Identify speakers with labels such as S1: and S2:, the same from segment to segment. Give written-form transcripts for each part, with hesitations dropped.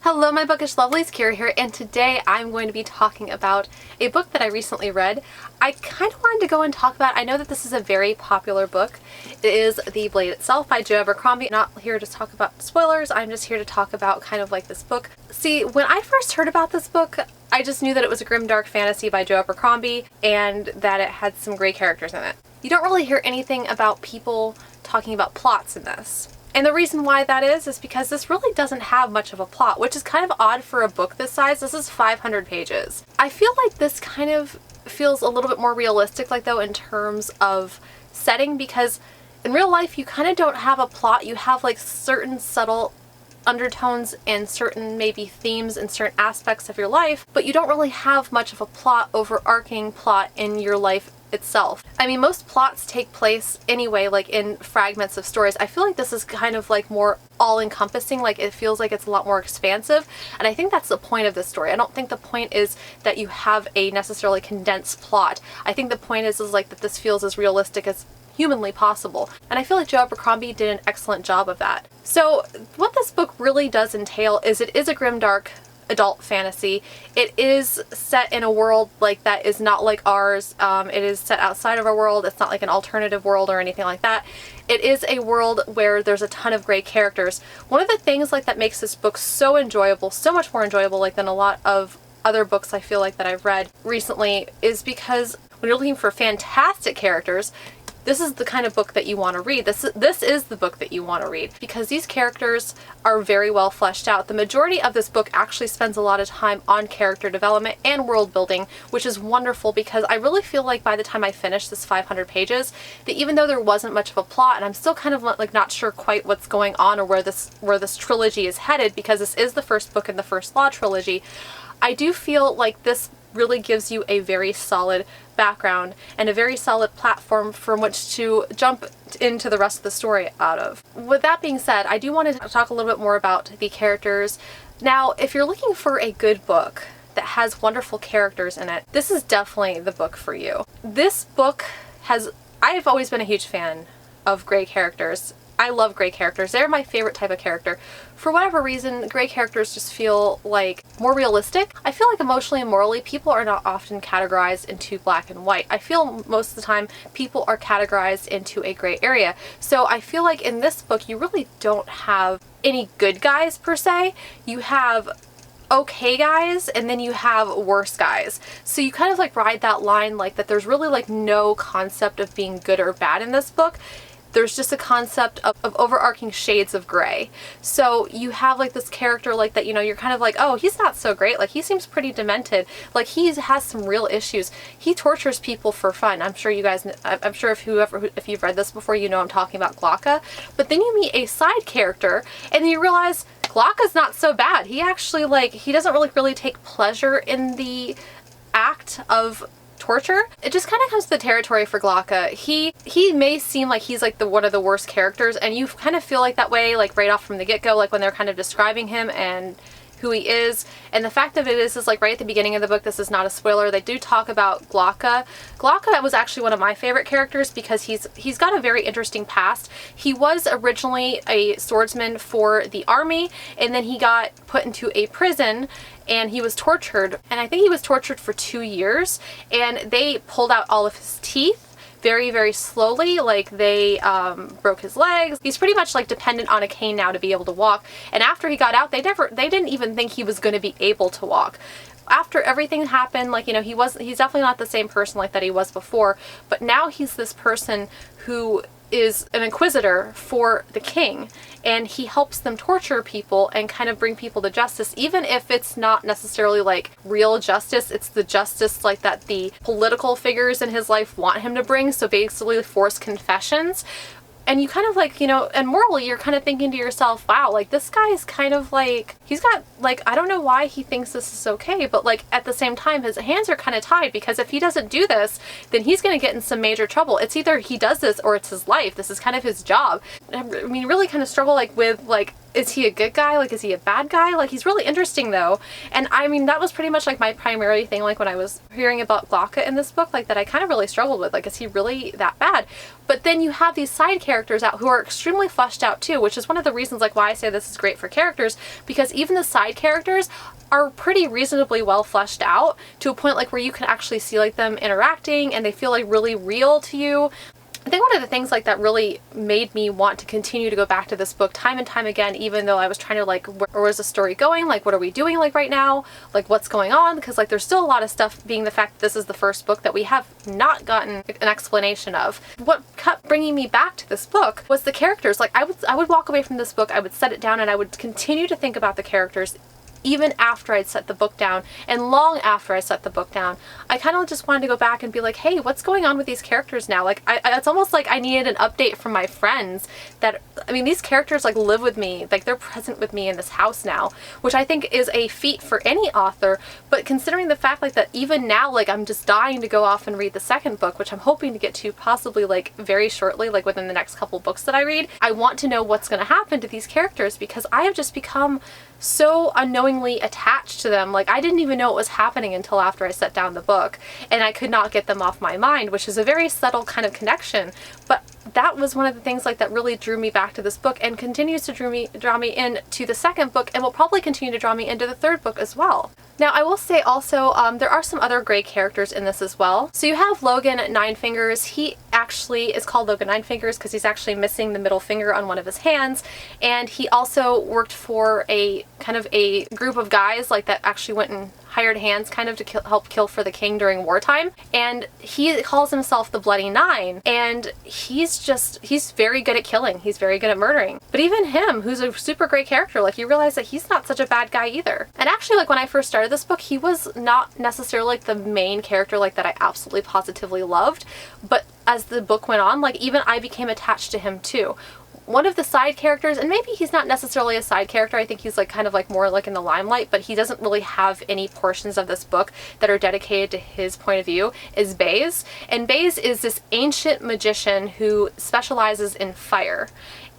S1: Hello my bookish lovelies, Kira here, and today I'm going to be talking about a book that I recently read. I kind of wanted to go and talk about, I know that this is a very popular book. It is The Blade Itself by Joe Abercrombie. I'm not here to talk about spoilers, I'm just here to talk about kind of like this book. See, when I first heard about this book, I just knew that it was a grimdark fantasy by Joe Abercrombie and that it had some great characters in it. You don't really hear anything about people talking about plots in this. And the reason why that is because this really doesn't have much of a plot, which is kind of odd for a book this size. This is 500 pages. I feel like this kind of feels a little bit more realistic, like though, in terms of setting, because in real life you kind of don't have a plot. You have like certain subtle undertones and certain maybe themes in certain aspects of your life, but you don't really have much of a plot, overarching plot in your life itself. I mean, most plots take place anyway, like in fragments of stories. I feel like this is kind of like more all-encompassing, like it feels like it's a lot more expansive, and I think that's the point of this story. I don't think the point is that you have a necessarily condensed plot. I think the point is like that this feels as realistic as humanly possible, and I feel like Joe Abercrombie did an excellent job of that. So what this book really does entail is it is a grimdark adult fantasy. It is set in a world like that is not like ours. It is set outside of our world. It's not like an alternative world or anything like that. It is a world where there's a ton of great characters. One of the things like that makes this book so enjoyable, so much more enjoyable like than a lot of other books I feel like that I've read recently, is because when you're looking for fantastic characters, this is the kind of book that you want to read. This is the book that you want to read because these characters are very well fleshed out. The majority of this book actually spends a lot of time on character development and world building, which is wonderful because I really feel like by the time I finish this 500 pages, that even though there wasn't much of a plot, and I'm still kind of like not sure quite what's going on or where this trilogy is headed, because this is the first book in the First Law trilogy, I do feel like this really gives you a very solid background and a very solid platform from which to jump into the rest of the story out of. With that being said, I do want to talk a little bit more about the characters. Now, if you're looking for a good book that has wonderful characters in it, this is definitely the book for you. This book I've always been a huge fan of gray characters. I love gray characters. They're my favorite type of character. For whatever reason, gray characters just feel like more realistic. I feel like emotionally and morally, people are not often categorized into black and white. I feel most of the time people are categorized into a gray area. So I feel like in this book, you really don't have any good guys per se. You have okay guys and then you have worse guys. So you kind of like ride that line, like that there's really like no concept of being good or bad in this book. There's just a concept of overarching shades of gray. So you have like this character like that, you know, you're kind of like, oh, he's not so great. Like he seems pretty demented. Like he has some real issues. He tortures people for fun. I'm sure you guys, I'm sure if you've read this before, you know I'm talking about Glocka. But then you meet a side character and you realize Glocka's not so bad. He actually he doesn't really take pleasure in the act of torture. It just kind of comes to the territory for Glocka. He may seem like he's like one of the worst characters, and you kind of feel like that way like right off from the get-go, like when they're kind of describing him and who he is. And the fact of it is like right at the beginning of the book, this is not a spoiler, they do talk about Glocka. Glocka was actually one of my favorite characters because he's got a very interesting past. He was originally a swordsman for the army, and then he got put into a prison and he was tortured, and I think he was tortured for 2 years, and they pulled out all of his teeth very, very slowly. Like they broke his legs. He's pretty much like dependent on a cane now to be able to walk. And after he got out, they didn't even think he was going to be able to walk. After everything happened, like, you know, he's definitely not the same person like that he was before, but now he's this person who is an inquisitor for the king, and he helps them torture people and kind of bring people to justice, even if it's not necessarily like real justice. It's the justice like that the political figures in his life want him to bring, so basically forced confessions. And you kind of like, you know, and morally you're kind of thinking to yourself, wow, like this guy is kind of like, he's got like, I don't know why he thinks this is okay, but like at the same time his hands are kind of tied, because if he doesn't do this, then he's going to get in some major trouble. It's either he does this or it's his life. This is kind of his job. I mean, really kind of struggle like with like, is he a good guy? Like, is he a bad guy? Like, he's really interesting though. And I mean, that was pretty much like my primary thing, like when I was hearing about Glocka in this book, like that I kind of really struggled with, like, is he really that bad? But then you have these side characters out who are extremely fleshed out too, which is one of the reasons like why I say this is great for characters, because even the side characters are pretty reasonably well fleshed out to a point like where you can actually see like them interacting and they feel like really real to you. I think one of the things like that really made me want to continue to go back to this book time and time again, even though I was trying to like, where was the story going? Like, what are we doing like right now? Like, what's going on? Because like there's still a lot of stuff, being the fact that this is the first book that we have not gotten an explanation of. What kept bringing me back to this book was the characters. Like I would walk away from this book, I would set it down and I would continue to think about the characters even after I'd set the book down, and long after I set the book down. I kind of just wanted to go back and be like, hey, what's going on with these characters now? Like, it's almost like I needed an update from my friends that, I mean, these characters like live with me, like they're present with me in this house now, which I think is a feat for any author. But considering the fact like that even now, like I'm just dying to go off and read the second book, which I'm hoping to get to possibly like very shortly, like within the next couple books that I read. I want to know what's going to happen to these characters because I have just become so unknowingly attached to them. Like I didn't even know what was happening until after I set down the book, and I could not get them off my mind, which is a very subtle kind of connection. But that was one of the things like that really drew me back to this book and continues to draw me into the second book, and will probably continue to draw me into the third book as well. Now I will say also there are some other great characters in this as well. So you have Logan Ninefingers. He actually is called Logan Ninefingers because he's actually missing the middle finger on one of his hands, and he also worked for a kind of a group of guys like that actually went and hired hands kind of to help kill for the king during wartime, and he calls himself the Bloody Nine, and he's very good at killing, he's very good at murdering. But even him, who's a super great character, like you realize that he's not such a bad guy either. And actually like when I first started this book, he was not necessarily like the main character like that I absolutely positively loved, but as the book went on, like even I became attached to him too. One of the side characters, and maybe he's not necessarily a side character, I think he's like kind of like more like in the limelight, but he doesn't really have any portions of this book that are dedicated to his point of view, is Baze. And Baze is this ancient magician who specializes in fire.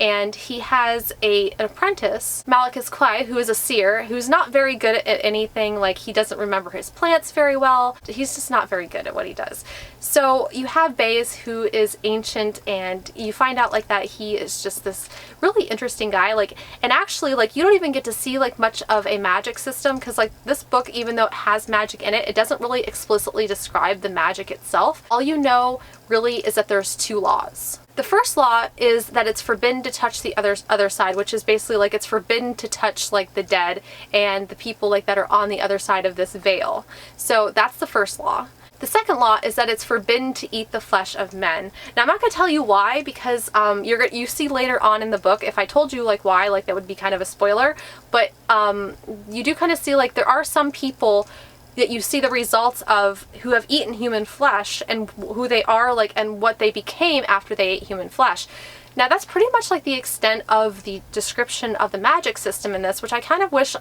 S1: And he has an apprentice, Malachus Clay, who is a seer, who's not very good at anything. Like he doesn't remember his plants very well. He's just not very good at what he does. So you have Baze, who is ancient, and you find out like that he is just this really interesting guy. Like, and actually like you don't even get to see like much of a magic system, because like this book, even though it has magic in it, it doesn't really explicitly describe the magic itself. All you know really is that there's two laws. The first law is that it's forbidden to touch the other side, which is basically like it's forbidden to touch like the dead and the people like that are on the other side of this veil. So that's the first law. The second law is that it's forbidden to eat the flesh of men. Now I'm not going to tell you why, because you see later on in the book, if I told you like why, like that would be kind of a spoiler, but you do kind of see like there are some people that you see the results of who have eaten human flesh and who they are like and what they became after they ate human flesh. Now that's pretty much like the extent of the description of the magic system in this, which I kind of wish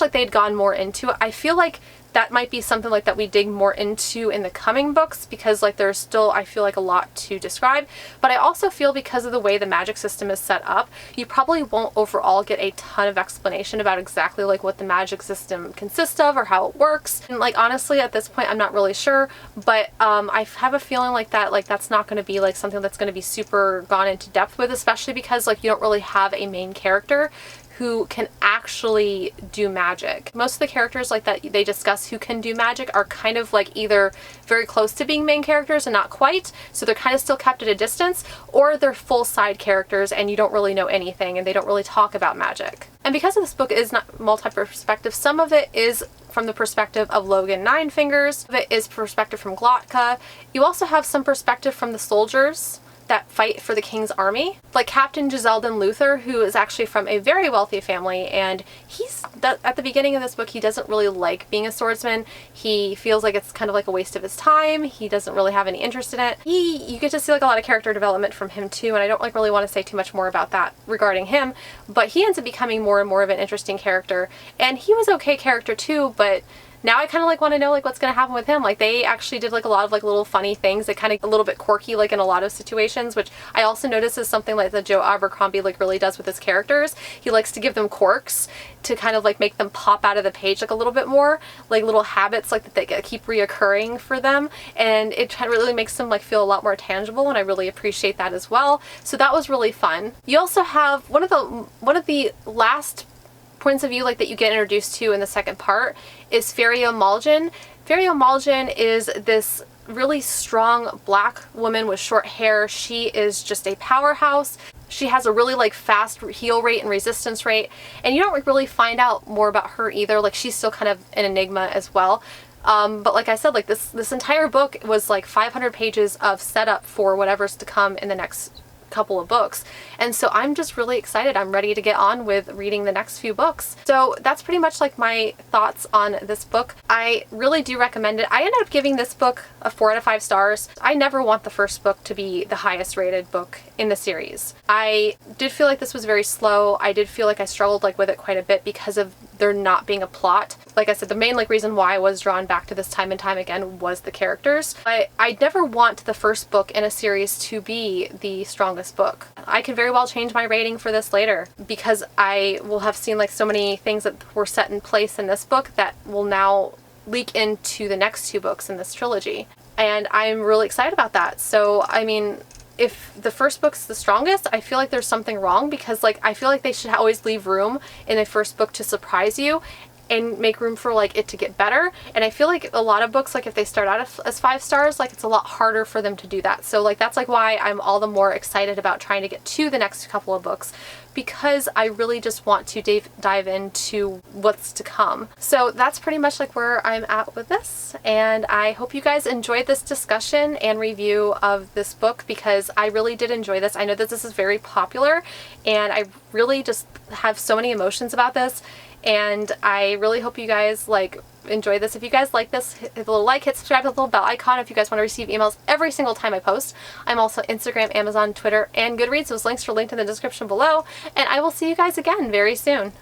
S1: like they'd gone more into it. I feel like that might be something like that we dig more into in the coming books, because like there's still, I feel like, a lot to describe. But I also feel because of the way the magic system is set up, you probably won't overall get a ton of explanation about exactly like what the magic system consists of or how it works. And like honestly at this point I'm not really sure, but I have a feeling like that's not going to be like something that's going to be super gone into depth with, especially because like you don't really have a main character who can actually do magic. Most of the characters like that they discuss who can do magic are kind of like either very close to being main characters and not quite, so they're kind of still kept at a distance, or they're full side characters and you don't really know anything and they don't really talk about magic. And because this book is not multi-perspective, some of it is from the perspective of Logan Ninefingers, some of it is perspective from Glocka. You also have some perspective from the soldiers that fight for the king's army, like Captain Giselden Luther, who is actually from a very wealthy family, and at the beginning of this book he doesn't really like being a swordsman. He feels like it's kind of like a waste of his time. He doesn't really have any interest in it. You get to see like a lot of character development from him too, and I don't like really want to say too much more about that regarding him, but he ends up becoming more and more of an interesting character, and he was okay character too, but now I kind of like want to know like what's going to happen with him. Like they actually did like a lot of like little funny things that kind of a little bit quirky like in a lot of situations, which I also notice is something like that Joe Abercrombie like really does with his characters. He likes to give them quirks to kind of like make them pop out of the page like a little bit more, like little habits like that they keep reoccurring for them, and it really makes them like feel a lot more tangible, and I really appreciate that as well. So that was really fun. You also have one of the last points of view like that you get introduced to in the second part is Malgin. Malgin is this really strong black woman with short hair. She is just a powerhouse. She has a really like fast heal rate and resistance rate, and you don't really find out more about her either. Like she's still kind of an enigma as well. But like I said, like this entire book was like 500 pages of setup for whatever's to come in the next couple of books, and so I'm just really excited. I'm ready to get on with reading the next few books. So that's pretty much like my thoughts on this book. I really do recommend it. I ended up giving this book a 4 out of 5 stars. I never want the first book to be the highest rated book in the series. I did feel like this was very slow. I did feel like I struggled like with it quite a bit because of there not being a plot. Like I said, the main like reason why I was drawn back to this time and time again was the characters. I never want the first book in a series to be the strongest book. I could very well change my rating for this later because I will have seen like so many things that were set in place in this book that will now leak into the next 2 books in this trilogy. And I'm really excited about that. So, I mean, if the first book's the strongest, I feel like there's something wrong because like I feel like they should always leave room in a first book to surprise you and make room for like it to get better. And I feel like a lot of books, like if they start out as 5 stars, like it's a lot harder for them to do that. So like that's like why I'm all the more excited about trying to get to the next couple of books, because I really just want to dive into what's to come. So that's pretty much like where I'm at with this, and I hope you guys enjoyed this discussion and review of this book because I really did enjoy this. I know that this is very popular and I really just have so many emotions about this, and I really hope you guys like enjoy this. If you guys like this, hit the little like, hit subscribe, hit the little bell icon if you guys want to receive emails every single time I post. I'm also Instagram, Amazon, Twitter, and Goodreads. Those links are linked in the description below, and I will see you guys again very soon.